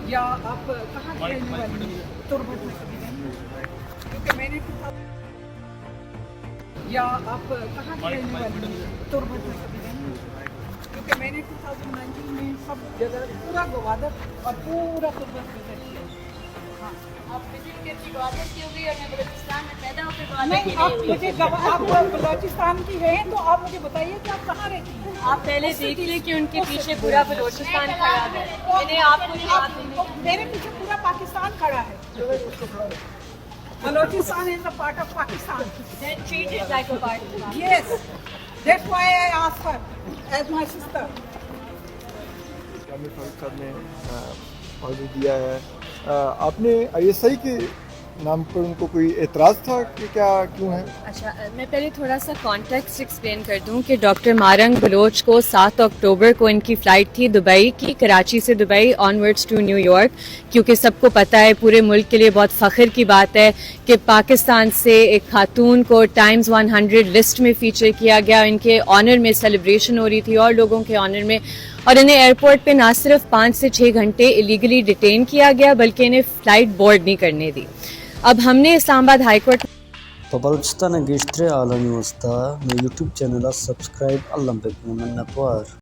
یا آپ کہاں کی رہنے والی ہیں؟ تربت میں کبھی نہیں؟ کیونکہ میں نے یا آپ کہاں کی رہنے والی ہیں؟ تربت میں کبھی نہیں؟ کیونکہ میں نے 2019 میں سب جگہ پورا گوادر اور پورا تربت میں کیا. ہاں آپ وزٹ کر کے گوادر کی ہو گئی اور میں بلوچستان میں پیدا ہو کے گوادر نہیں، کی آپ نہیں ہوئی. مجھے آپ بلوچستان کی ہیں تو آپ مجھے بتائیے کہ آپ کہاں رہتی ہیں؟ آپ پہلے دیکھ لیں کہ ان کے پیچھے پورا بلوچستان کھڑا ہے. میں نے آپ کو جواب دینے کی. میرے پیچھے پورا پاکستان کھڑا ہے. Balochistan is a part of Pakistan. Then treat it like a part. Yes, that's why I asked her as my sister. عامر فاروق صاحب نے آرڈر دیا ہے. آپ نے ISI کے نام پر ان کو کوئی اعتراض تھا کہ کیا کیوں ہے؟ اچھا، میں پہلے تھوڑا سا کانٹیکسٹ ایکسپلین کر دوں کہ ڈاکٹر مارنگ بلوچ کو 7 اکتوبر کو ان کی فلائٹ تھی دبئی کی، کراچی سے Dubai onwards to New York. کیونکہ سب کو پتہ ہے، پورے ملک کے لیے بہت فخر کی بات ہے کہ پاکستان سے ایک خاتون کو ٹائمز 100 لسٹ میں فیچر کیا گیا. ان کے آنر میں سیلیبریشن ہو رہی تھی اور لوگوں کے آنر میں، اور انہیں ایئرپورٹ پہ نہ صرف 5 سے 6 گھنٹے ایلیگلی ڈیٹین کیا گیا بلکہ انہیں فلائٹ بورڈ نہیں کرنے دی. اب ہم نے اسلام آباد ہائی کورٹ بلوچستان گیشتر عالمی وسطی میں یوٹیوب چینل سبسکرائب علم بک من نتوار